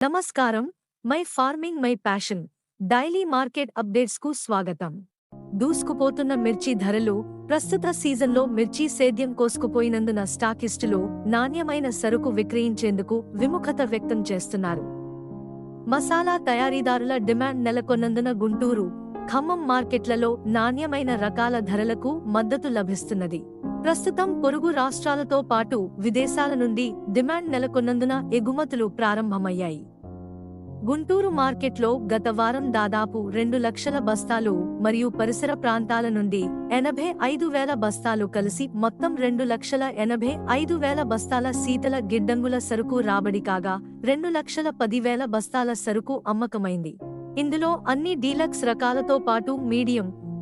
నమస్కారం. My farming my passion daily market updates కు స్వాగతం. దూసుకుపోతున్న మిర్చి ధరలు. ప్రస్తుత సీజన్లో మిర్చి సేద్యం కోసుకుపోయినందున స్టాకిస్టులు నాణ్యమైన సరుకు విక్రయించేందుకు విముఖత వ్యక్తం చేస్తున్నారు. మసాలా తయారీదారుల డిమాండ్ నెలకొన్నందున గుంటూరు, ఖమ్మం మార్కెట్లలో నాణ్యమైన రకాల ధరలకు మద్దతు లభిస్తున్నది. ప్రస్తుతం పొరుగు రాష్ట్రాలతో పాటు విదేశాల నుండి డిమాండ్ నెలకొన్నందున ఎగుమతులు ప్రారంభమయ్యాయి. గుంటూరు మార్కెట్లో గత వారం దాదాపు 2 లక్షల బస్తాలు మరియు పరిసర ప్రాంతాల నుండి 85,000 బస్తాలు కలిసి మొత్తం 2,85,000 బస్తాల శీతల గిడ్డంగుల సరుకు రాబడి కాగా 2,10,000 బస్తాల సరుకు అమ్మకమైంది. ఇందులో అన్ని డీలక్స్ రకాలతో పాటు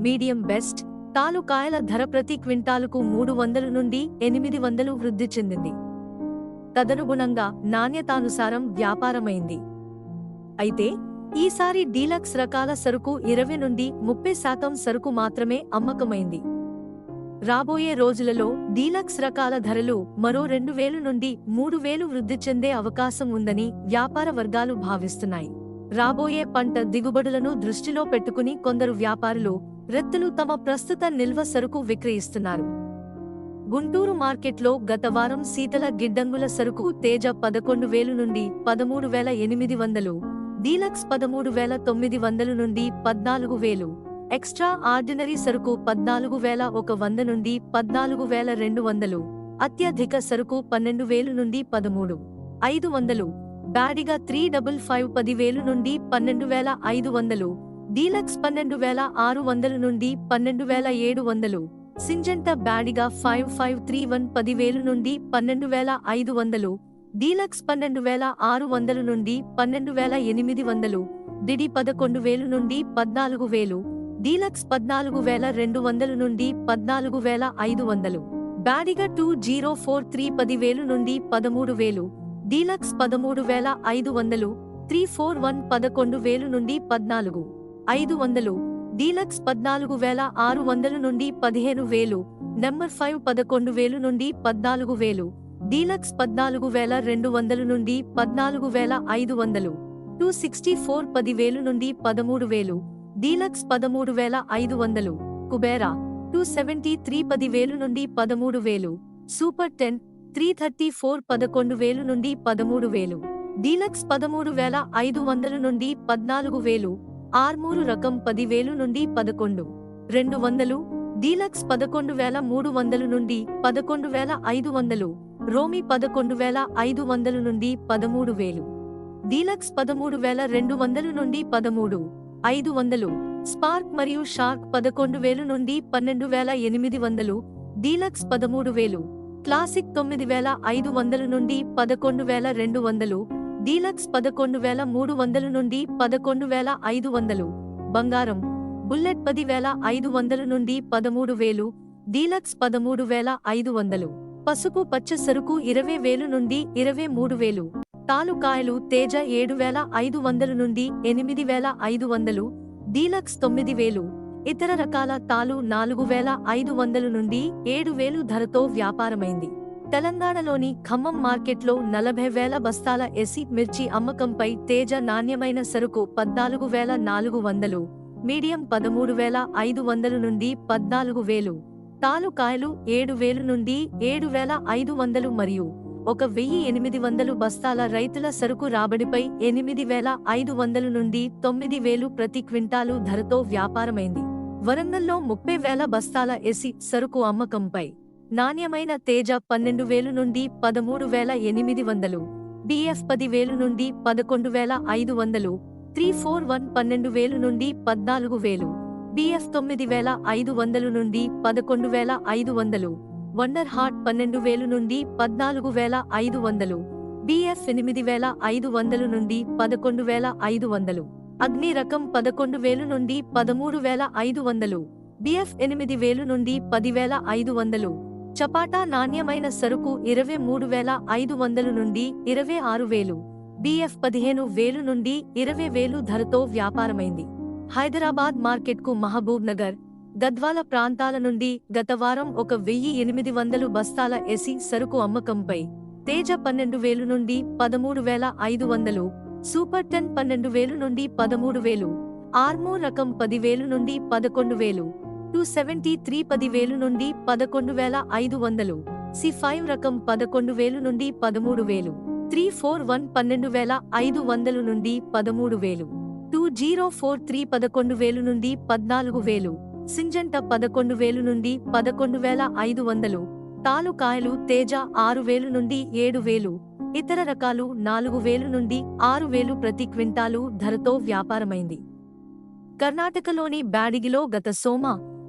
మీడియం బెస్ట్ తాలుకాయల ధర ప్రతి క్వింటాలుకు 300 నుండి 800 వృద్ధి చెందింది. తదనుగుణంగా నాణ్యతానుసారం వ్యాపారమైంది. అయితే ఈసారి డీలక్స్ రకాల సరుకు 20 నుండి 30% సరుకు మాత్రమే అమ్మకమైంది. రాబోయే రోజులలో డీలక్స్ రకాల ధరలు మరో 2,000 నుండి 3,000 వృద్ధి చెందే అవకాశం ఉందని వ్యాపార వర్గాలు భావిస్తున్నాయి. రాబోయే పంట దిగుబడులను దృష్టిలో పెట్టుకుని కొందరు వ్యాపారులు రెత్తులు తమ ప్రస్తుత నిల్వ సరుకు విక్రయిస్తున్నారు. గుంటూరు మార్కెట్లో గత వారం శీతల గిడ్డంగుల సరుకు తేజ 11,000 నుండి 13,800, డీలక్స్ 13,900 నుండి 14,000, ఎక్స్ట్రా ఆర్డినరీ సరుకు 14,100 నుండి 14,200, అత్యధిక సరుకు 12,000 నుండి 13,500, బ్యాడిగా 355 10,000 నుండి 12,500, డీలక్స్ 12,600 నుండి 12,700, సింజంటా బ్యాడిగా 5531 10,000 నుండి 12,500, డీలక్స్ 12,600 నుండి 12,800, డిడి 11,000 నుండి 14,000, డీలక్స్ 14,200 నుండి 14,500, బ్యాడిగా 2043 10,000 నుండి 13,000, డీలక్స్ 13,500, 341 11,000 నుండి 14,500, డీలక్స్ 14,600 నుండి 15,000, నెంబర్ 5 11,000 నుండి 14,000, డీలక్స్ 14,200 నుండి 14,500, 264 10,000 నుండి 13,000, డీలక్స్ 13,500, కుబేరా 273 10,000 నుండి 13,000, సూపర్ 10 334 11,000 నుండి 13,000, డీలక్స్ 13,500 నుండి 14,000, ఆర్మూరు రకం 10,000 నుండి 11,200, డీలక్స్ 11,300 నుండి 11,500, రోమి 11,500 నుండి 13,000, డీలక్స్ 13,200 నుండి 13,500, స్పార్క్ మరియు షార్క్ 11,000 నుండి 12,800, డీలక్స్ 13,000, క్లాసిక్ 9,500 నుండి 11,200, డీలక్స్ 11,300 నుండి 11,500, బంగారం బుల్లెట్ 10,500 నుండి 13,000, డీలక్స్ 13,500, పసుపు పచ్చ సరుకు 20,000 నుండి 23,000, తాలుకాయలు తేజ 7,500 నుండి 8,500, డీలక్స్ 9,000, ఇతర రకాల తాలు 4,500 నుండి 7,000 ధరతో వ్యాపారమైంది. తెలంగాణలోని ఖమ్మం మార్కెట్లో 40,000 బస్తాల ఎసి మిర్చి అమ్మకంపై తేజ నాణ్యమైన సరుకు 14,400, మీడియం 13,500 నుండి 14,000, తాలుకాయలు 7,000 నుండి 7,500 మరియు 1,800 బస్తాల రైతుల సరుకు రాబడిపై 8,500 నుండి 9,000 ప్రతి క్వింటాలు ధరతో వ్యాపారమైంది. వరంగల్లో 30,000 బస్తాల ఎసి సరుకు అమ్మకంపై నాణ్యమైన తేజ 12,000 నుండి 13,800, బిఎఫ్ 10,000 నుండి 11,500, 341 12,000 నుండి 14,000, బిఎఫ్ 9,500 నుండి 11,500, వండర్ హార్ట్ 12,000 నుండి 14,500, బిఎఫ్ 8,500 నుండి 11,500, అగ్ని రకం 11,000 నుండి 13,500, బిఎఫ్ 8,000 నుండి 10,500, చపాటా నాణ్యమైన సరుకు 23,500 నుండి 26,000, బిఎఫ్ 15,000 నుండి 20,000 ధరతో వ్యాపారమైంది. హైదరాబాద్ మార్కెట్కు మహబూబ్ నగర్, గద్వాల ప్రాంతాల నుండి గత వారం 1,800 బస్తాల ఎసి సరుకు అమ్మకంపై తేజ 12,000 నుండి 13,500, సూపర్ 10 12,000 నుండి 13,000, ఆర్మోర్ రకం 10,000 నుండి 11,000, 273 10,000 నుండి 11,500, C5 రకం 11,000 నుండి 13,000, 341 12,500 నుండి 13,000, 2043 11,000 నుండి 14,000, సింజంట 11,000 నుండి 11,500, తాలుకాయలు తేజ 6,000 నుండి 7,000, ఇతర రకాలు 4,000 నుండి 6,000 ప్రతి క్వింటాలు ధరతో వ్యాపారమైంది. కర్ణాటకలోని బ్యాడిగిలో గత సోమ,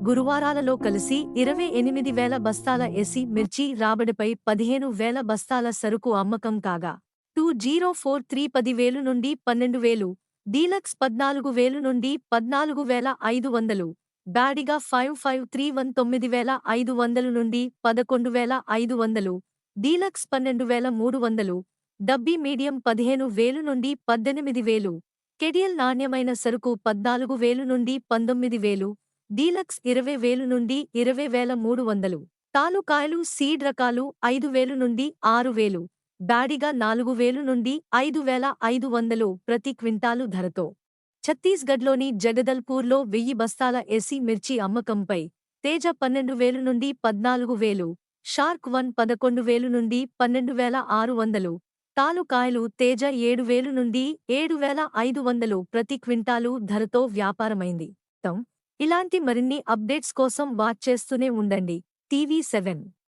గురువారాలలో కలిసి 28,000 బస్తాల ఎసి మిర్చి రాబడిపై 15,000 బస్తాల సరుకు అమ్మకం కాగా, 2043 10,000 నుండి 12,000, డీలక్స్ 14,000 నుండి 14,500, బ్యాడిగా 5531 9,500 నుండి 11,500, డీలక్స్ 12,300, డబ్బీ మీడియం 15,000 నుండి 18,000, కెడియల్ నాణ్యమైన సరుకు 14,000 నుండి 19,000, డీలక్స్ 20,000 నుండి 20,300, తాలుకాయలు సీడ్ రకాలు 5,000 నుండి 6,000, బ్యాడిగా 4,000 నుండి 5,500 ప్రతి క్వింటాలు ధరతో. ఛత్తీస్గఢ్లోని జగదల్పూర్లో 1000 బస్తాల ఎసి మిర్చి అమ్మకంపై తేజ 12,000 నుండి 14,000, షార్క్ 1 11,000 నుండి 12,600, తాలుకాయలు తేజ 7,000 నుండి 7,500 ప్రతి క్వింటాలు ధరతో వ్యాపారమైంది. ఇలాంటి మరిన్ని అప్డేట్స్ కోసం వాచ్ చేస్తూనే ఉండండి టీవీ7.